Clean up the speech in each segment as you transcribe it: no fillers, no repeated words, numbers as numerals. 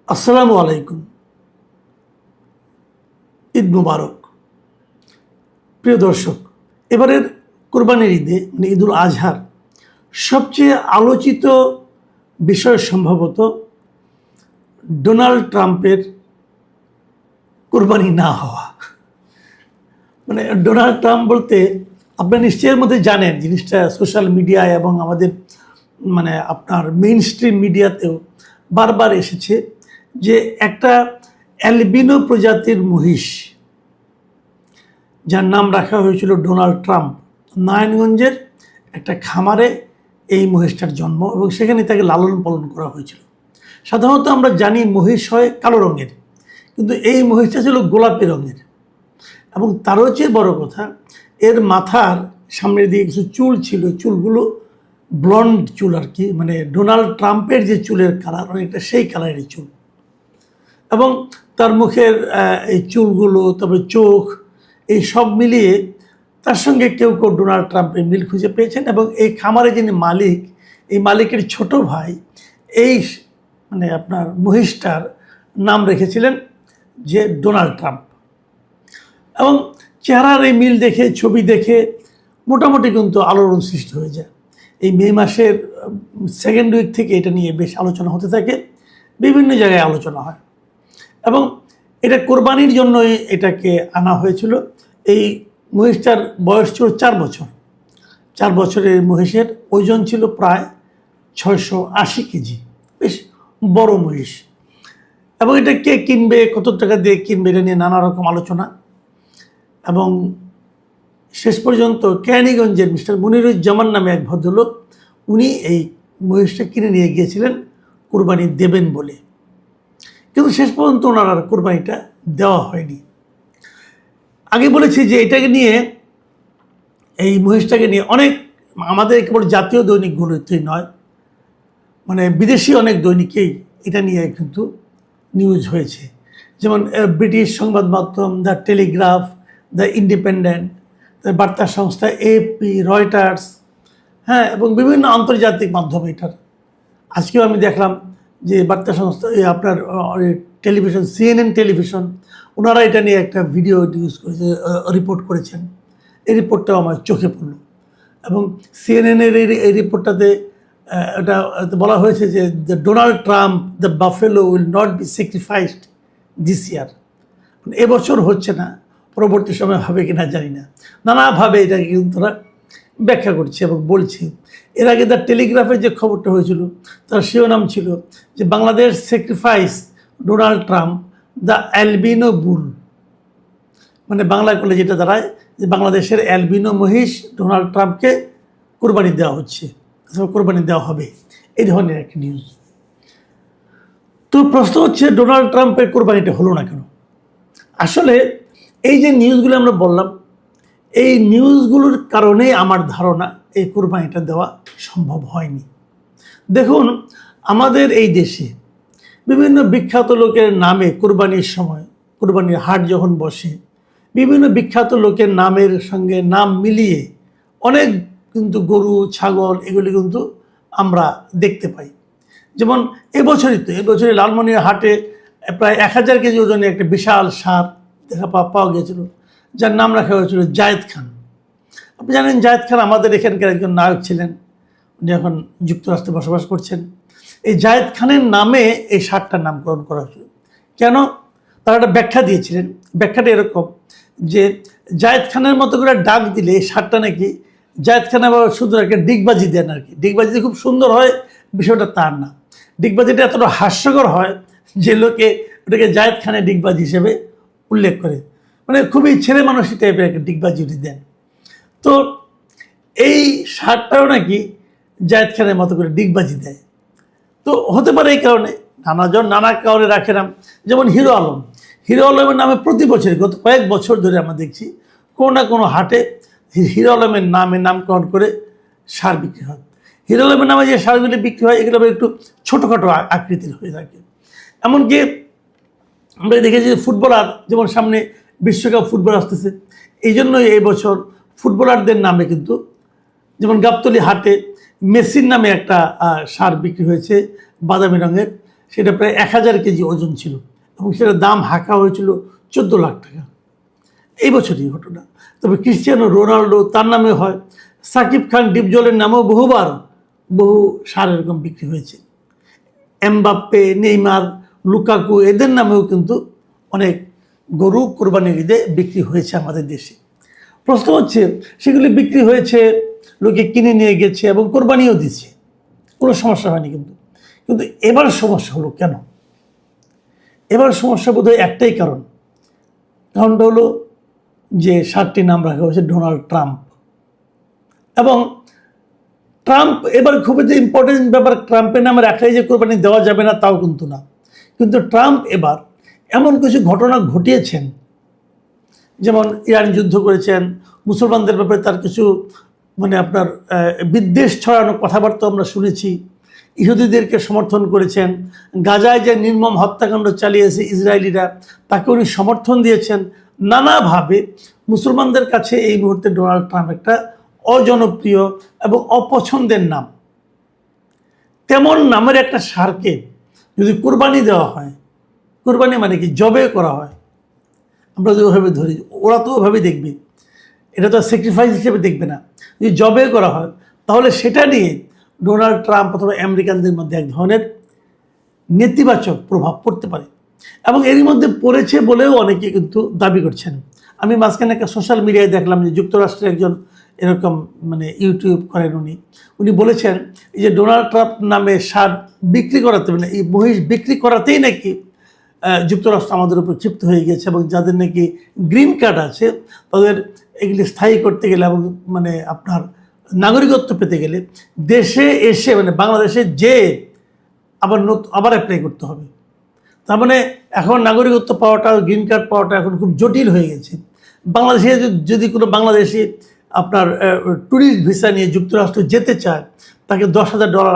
আসসালামু আলাইকুম। ঈদ মুবারক। প্রিয় দর্শক, এবারের কোরবানির ঈদে মানে ঈদুল আজহার সবচেয়ে আলোচিত বিষয় সম্ভবত ডোনাল্ড ট্রাম্পের কোরবানি না হওয়া। মানে ডোনাল্ড ট্রাম্প বলতে আপনি নিশ্চয়ের মধ্যে জানেন জিনিসটা সোশ্যাল মিডিয়ায় এবং আমাদের আপনার মেইন স্ট্রিম মিডিয়াতেও বারবার এসেছে যে একটা অ্যালবিনো প্রজাতির মহিষ যার নাম রাখা হয়েছিল ডোনাল্ড ট্রাম্প, নারায়ণগঞ্জের একটা খামারে এই মহিষটার জন্ম এবং সেখানে তাকে লালন পালন করা হয়েছিল। সাধারণত আমরা জানি মহিষ হয় কালো রঙের, কিন্তু এই মহিষটা ছিল গোলাপি রঙের এবং তারও চেয়ে বড় কথা এর মাথার সামনের দিকে কিছু চুল ছিল, চুলগুলো ব্লন্ড চুল আর কি, মানে ডোনাল্ড ট্রাম্পের যে চুলের কালার অনেকটা সেই কালারের চুল এবং তার মুখের এই চুলগুলো, তবে চোখ, এই সব মিলিয়ে তার সঙ্গে কেউ কেউ ডোনাল্ড ট্রাম্পের মিল খুঁজে পেয়েছেন এবং এই খামারে যিনি মালিক, এই মালিকের ছোট ভাই এই আপনার মহিষটার নাম রেখেছিলেন যে ডোনাল্ড ট্রাম্প। এবং চেহারার এই মিল দেখে, ছবি দেখে মোটামুটি কিন্তু আলোড়ন সৃষ্টি হয়ে যায়। এই মে মাসের সেকেন্ড উইক থেকে এটা নিয়ে বেশ আলোচনা হতে থাকে, বিভিন্ন জায়গায় আলোচনা হয় এবং এটা কোরবানির জন্যই এটাকে আনা হয়েছিল। এই মহিষটার বয়স ছিল 4 বছর। 4 বছরের মহিষের ওজন ছিল প্রায় 680 কেজি, বেশ বড় মহিষ। এবং এটা কে কিনবে, কত টাকা দিয়ে কিনবে, এটা নিয়ে নানা রকম আলোচনা এবং শেষ পর্যন্ত কেরানীগঞ্জের মিস্টার মনিরুজ্জামান নামে এক ভদ্রলোক, উনি এই মহিষটা কিনে নিয়ে গিয়েছিলেন কোরবানি দেবেন বলে, কিন্তু শেষ পর্যন্ত ওনার আর কোরবানিটা দেওয়া হয়নি। আগে বলেছি যে এটাকে নিয়ে, এই মহিষটাকে নিয়ে অনেক, আমাদের কেবল জাতীয় দৈনিকগুলোতেই নয়, বিদেশি অনেক দৈনিকেই এটা নিয়ে কিন্তু নিউজ হয়েছে। যেমন ব্রিটিশ সংবাদ মাধ্যম দ্য টেলিগ্রাফ, দ্য ইন্ডিপেন্ডেন্ট, বার্তা সংস্থা এপি, রয়টার্স, হ্যাঁ, এবং বিভিন্ন আন্তর্জাতিক মাধ্যম এটার। আজকেও আমি দেখলাম যে বার্তা সংস্থা আপনার টেলিভিশন, সিএনএন টেলিভিশন, ওনারা এটা নিয়ে একটা ভিডিও নিউজ করেছে, রিপোর্ট করেছেন। এই রিপোর্টটাও আমার চোখে পড়ল এবং সিএনএনের এই রিপোর্টটাতে এটা বলা হয়েছে যে the Donald Trump the buffalo will not be sacrificed this year. এবছর হচ্ছে না, পরবর্তী সময় হবে কিনা জানি না, নানাভাবে এটাকে কিন্তু তারা ব্যাখ্যা করছে এবং বলছে। এর আগে দ্য টেলিগ্রাফের যে খবরটা হয়েছিল তার শিরোনাম ছিল যে Bangladesh sacrifice Donald Trump the albino bull, Bangla করলে যেটা দাঁড়ায় যে বাংলাদেশের অ্যালবিনো মহিষ ডোনাল্ড ট্রাম্পকে কোরবানি দেওয়া হচ্ছে অথবা কোরবানি দেওয়া হবে, এই ধরনের একটা নিউজ। তো প্রশ্ন হচ্ছে ডোনাল্ড ট্রাম্পের কোরবানিটা হলো না কেন? আসলে এই যে নিউজগুলো আমরা বললাম, এই নিউজগুলোর কারণেই আমার ধারণা এই কোরবানিটা দেওয়া সম্ভব হয়নি। দেখুন, আমাদের এই দেশে বিভিন্ন বিখ্যাত লোকের নামে কোরবানির সময়, কোরবানির হাট যখন বসে, বিভিন্ন বিখ্যাত লোকের নামের সঙ্গে নাম মিলিয়ে অনেক কিন্তু গরু, ছাগল এগুলি কিন্তু আমরা দেখতে পাই। যেমন এবছরই লালমনির হাটে প্রায় 1000 কেজি ওজনের একটা বিশাল ষাঁড় পাওয়া গিয়েছিল, যার নাম রাখা হয়েছিল জায়েদ খান। আপনি জানেন জায়েদ খান আমাদের এখানকার একজন নায়ক ছিলেন, উনি এখন যুক্তরাষ্ট্রে বসবাস করছেন। এই জায়েদ খানের নামে এই ষাঁড়টার নামকরণ করা হয়েছিল। কেন? তারা একটা ব্যাখ্যা দিয়েছিলেন। ব্যাখ্যাটা এরকম যে জায়েদ খানের মতো করে ডাক দিলে এই ষাঁড়টা নাকি, জায়েদ খান আবার শুধু একটা ডিগবাজি দেন আর কি, ডিগবাজিতে খুব সুন্দর হয়, বিষয়টা তার না। ডিগবাজিটা এতটা হাস্যকর হয় যে লোকে ওটাকে জায়েদ খানের ডিগবাজি হিসেবে উল্লেখ করে, খুবই ছেলে মানুষই টাইপের একটা ডিগবাজি উঠে দেন। তো এই ষাঁড়টাও নাকি জায়েদ খানের মতো করে ডিগবাজি দেয়। তো হতে পারে এই কারণে নানা কারণে রাখে নাম। যেমন হিরো আলমের নামে প্রতি বছর, গত কয়েক বছর ধরে আমরা দেখছি কোনো না কোনো হাটে হিরো আলমের নামে নামকরণ করে ষাঁড় বিক্রি হয়। হিরো আলমের নামে যে ষাঁড়গুলি বিক্রি হয় এগুলো একটু ছোটোখাটো আকৃতির হয়ে থাকে। এমনকি আমরা দেখেছি যে ফুটবলার, যেমন সামনে বিশ্বকাপ ফুটবল আসতেছে, এই জন্যই এই বছর ফুটবলারদের নামে কিন্তু, যেমন গাবতলী হাটে মেসির নামে একটা ষাঁড় বিক্রি হয়েছে বাদামি রঙের, সেটা প্রায় 1000 কেজি ওজন ছিল এবং সেটার দাম হাঁকা হয়েছিল 14 লাখ টাকা। এই বছরই ঘটনা। তবে ক্রিস্টিয়ানো রোনাল্ডো তার নামে হয়, সাকিব খান ডিপজলের নামেও বহু সার এরকম বিক্রি হয়েছে। এমবাপ্পে, নেইমার, লুকাকু এদের নামেও কিন্তু অনেক গরু কোরবানির ঈদে বিক্রি হয়েছে আমাদের দেশে। প্রশ্ন হচ্ছে সেগুলি বিক্রি হয়েছে, লোকে কিনে নিয়ে গেছে এবং কোরবানিও দিচ্ছে, কোনো সমস্যা হয়নি। কিন্তু এবার সমস্যা হলো কেন? এবার সমস্যা বোধহয় একটাই কারণটা হলো যে সারটির নাম রাখা হয়েছে ডোনাল্ড ট্রাম্প। এবং ট্রাম্প এবার খুবই যে ইম্পর্টেন্ট ব্যাপার, ট্রাম্পের নামে রাখাই যে কোরবানি দেওয়া যাবে না তাও কিন্তু না। কিন্তু ট্রাম্প এবার এমন কিছু ঘটনা ঘটিয়েছেন, যেমন ইরান যুদ্ধ করেছেন, মুসলমানদের ব্যাপারে তার কিছু আপনার বিদ্বেষ ছড়ানো কথাবার্তা আমরা শুনেছি, ইহুদিদেরকে সমর্থন করেছেন, গাজায় যে নির্মম হত্যাকাণ্ড চালিয়েছে ইসরায়েলিরা তাকে উনি সমর্থন দিয়েছেন। নানাভাবে মুসলমানদের কাছে এই মুহূর্তে ডোনাল্ড ট্রাম্প একটা অজনপ্রিয় এবং অপছন্দের নাম। তেমন নামের একটা সারকে যদি কোরবানি দেওয়া হয়, কোরবানি মানে কি জবে করা হয়, আমরা যদি ওভাবে ধরি, ওরা তো ওভাবে দেখবে, এটা তো স্যাক্রিফাইস হিসেবে দেখবে না। যদি জবে করা হয় তাহলে সেটা নিয়ে ডোনাল্ড ট্রাম্প অথবা আমেরিকানদের মধ্যে এক ধরনের নেতিবাচক প্রভাব পড়তে পারে এবং এরই মধ্যে পড়েছে বলেও অনেকে কিন্তু দাবি করছেন। আমি মাঝখানে একটা সোশ্যাল মিডিয়ায় দেখলাম যে যুক্তরাষ্ট্রের একজন এরকম ইউটিউব করেন, উনি বলেছেন এই যে ডোনাল্ড ট্রাম্প নামে সার বিক্রি করাতে, এই মহিষ বিক্রি করাতেই নাকি যুক্তরাষ্ট্র আমাদের উপর ক্ষিপ্ত হয়ে গেছে এবং যাদের নাকি গ্রিন কার্ড আছে তাদের এগুলি স্থায়ী করতে গেলে এবং আপনার নাগরিকত্ব পেতে গেলে দেশে এসে বাংলাদেশে যে আবার অ্যাপ্লাই করতে হবে। তার এখন নাগরিকত্ব পাওয়াটা, গ্রিন কার্ড পাওয়াটা এখন খুব জটিল হয়ে গেছে। বাংলাদেশে যদি কোনো বাংলাদেশি আপনার ট্যুরিস্ট ভিসা নিয়ে যুক্তরাষ্ট্র যেতে চায় তাকে $10,000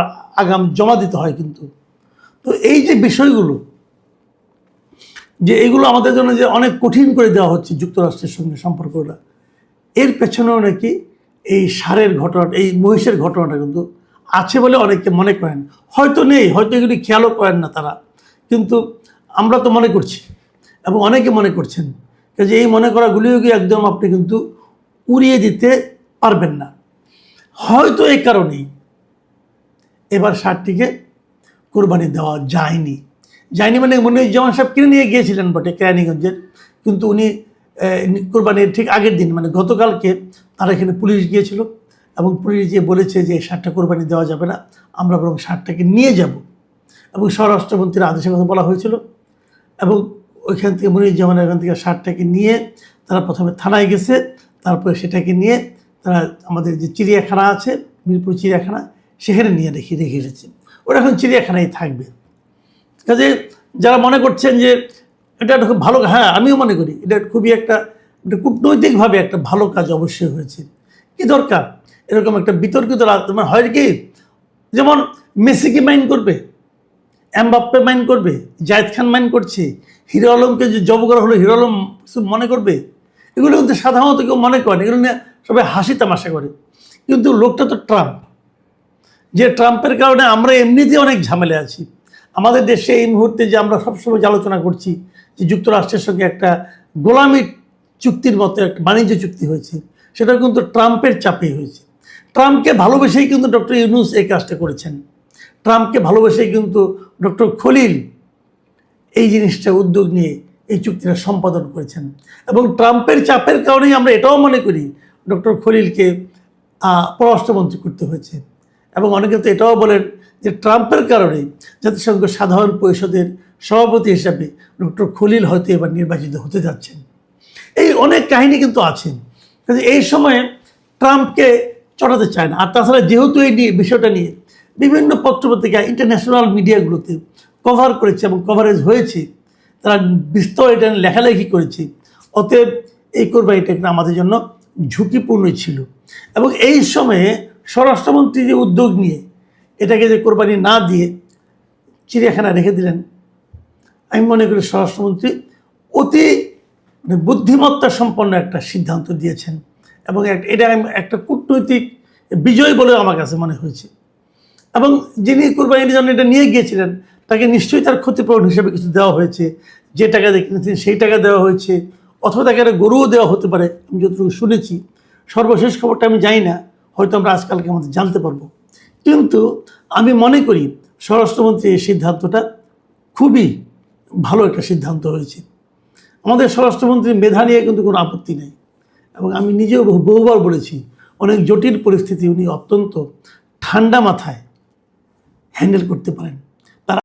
আগাম জমা দিতে হয়। কিন্তু তো এই যে বিষয়গুলো, যে এগুলো আমাদের জন্য যে অনেক কঠিন করে দেওয়া হচ্ছে যুক্তরাষ্ট্রের সঙ্গে সম্পর্কটা, এর পেছনেও নাকি এই সারের ঘটনাটা, এই মহিষের ঘটনাটা কিন্তু আছে বলে অনেকে মনে করেন। হয়তো নেই, হয়তো এগুলি খেয়ালও করেন না তারা, কিন্তু আমরা তো মনে করছি এবং অনেকে মনে করছেন যে এই মনে করাগুলিও কি একদম আপনি কিন্তু উড়িয়ে দিতে পারবেন না। হয়তো এই কারণেই এবার সারটিকে কোরবানি দেওয়া যায়নি। মনিরুজ্জামান সাহেব কিনে নিয়ে গিয়েছিলেন বটে কেরানীগঞ্জের, কিন্তু উনি কোরবানির ঠিক আগের দিন গতকালকে তারা এখানে পুলিশ গিয়েছিল এবং পুলিশ গিয়ে বলেছে যে এই সারটা কোরবানি দেওয়া যাবে না, আমরা বরং সারটাকে নিয়ে যাব। এবং স্বরাষ্ট্রমন্ত্রীর আদেশের কথা বলা হয়েছিল এবং ওইখান থেকে মনিরুজ্জামানের এখান থেকে সারটাকে নিয়ে তারা প্রথমে থানায় গেছে, তারপরে সেটাকে নিয়ে তারা আমাদের যে চিড়িয়াখানা আছে, মিরপুর চিড়িয়াখানা, সেখানে নিয়ে রেখে এসেছে। ওরা এখন চিড়িয়াখানায় থাকবে। কাজে যারা মনে করছেন যে এটা খুব ভালো, হ্যাঁ আমিও মনে করি এটা খুবই একটা কূটনৈতিকভাবে একটা ভালো কাজ অবশ্যই হয়েছে। কি দরকার এরকম একটা বিতর্কিত হয় কি, যেমন মেসিকে মাইন্ড করবে, এমবাপ্পে মাইন্ড করবে, জায়েদ খান মাইন্ড করছে, হিরো আলমকে যে জব করা হলো হিরো আলম মনে করবে, এগুলো কিন্তু সাধারণত কেউ মনে করেন, এগুলো নিয়ে সবাই হাসি তামাশা করে। কিন্তু লোকটা তো ট্রাম্প, যে ট্রাম্পের কারণে আমরা এমনিতেই অনেক ঝামেলা আছি। আমাদের দেশে এই মুহূর্তে যে আমরা সবসময় আলোচনা করছি যে যুক্তরাষ্ট্রের সঙ্গে একটা গোলামি চুক্তির মতো একটা বাণিজ্য চুক্তি হয়েছে, সেটা কিন্তু ট্রাম্পের চাপেই হয়েছে। ট্রাম্পকে ভালোবেসেই কিন্তু ডক্টর ইউনূস এই কাজটা করেছেন। ট্রাম্পকে ভালোবেসেই কিন্তু ডক্টর খলিল এই জিনিসটা উদ্যোগ নিয়ে এই চুক্তিটা সম্পাদন করেছেন এবং ট্রাম্পের চাপের কারণেই আমরা এটাও মনে করি ডক্টর খলিলকে পররাষ্ট্রমন্ত্রী করতে হয়েছে। এবং অনেকে তো এটাও বলেন যে ট্রাম্পের কারণে জাতিসংঘ সাধারণ পরিষদের সভাপতি হিসাবে ডক্টর খলিল হয়তো এবার নির্বাচিত হতে যাচ্ছেন। এই অনেক কাহিনী কিন্তু আছে। কাজে এই সময়ে ট্রাম্পকে চটাতে চায় না। আর তাছাড়া যেহেতু এই বিষয়টা নিয়ে বিভিন্ন পত্রপত্রিকা, ইন্টারন্যাশনাল মিডিয়াগুলোতে কভার করেছে এবং কভারেজ হয়েছে, তারা বিস্তর এটা লেখালেখি করেছে, অতএব এই কোরবানিটা আমাদের জন্য ঝুঁকিপূর্ণ ছিল। এবং এই সময়ে স্বরাষ্ট্রমন্ত্রী যে উদ্যোগ নিয়ে এটাকে যে কোরবানি না দিয়ে চিড়িয়াখানা রেখে দিলেন, আমি মনে করি স্বরাষ্ট্রমন্ত্রী অতি বুদ্ধিমত্তা সম্পন্ন একটা সিদ্ধান্ত দিয়েছেন এবং এটা একটা কূটনৈতিক বিজয় বলে আমার কাছে মনে হয়েছে। এবং যিনি কোরবানির জন্য এটা নিয়ে গিয়েছিলেন তাকে নিশ্চয়ই তার ক্ষতিপূরণ হিসেবে কিছু দেওয়া হয়েছে, যে টাকা দিয়ে কিনেছেন সেই টাকা দেওয়া হয়েছে, অথবা তাকে একটা গরুও দেওয়া হতে পারে, আমি যতটুকু শুনেছি। সর্বশেষ খবরটা আমি জানি না, হয়তো আমরা আজকালকে আমাদের জানতে পারবো। কিন্তু আমি মনে করি স্বরাষ্ট্রমন্ত্রীর এই সিদ্ধান্তটা খুবই ভালো একটা সিদ্ধান্ত হয়েছে। আমাদের স্বরাষ্ট্রমন্ত্রীর মেধা নিয়ে কিন্তু কোনো আপত্তি নেই, এবং আমি নিজেও বহুবার বলেছি, অনেক জটিল পরিস্থিতি উনি অত্যন্ত ঠান্ডা মাথায় হ্যান্ডেল করতে পারেন।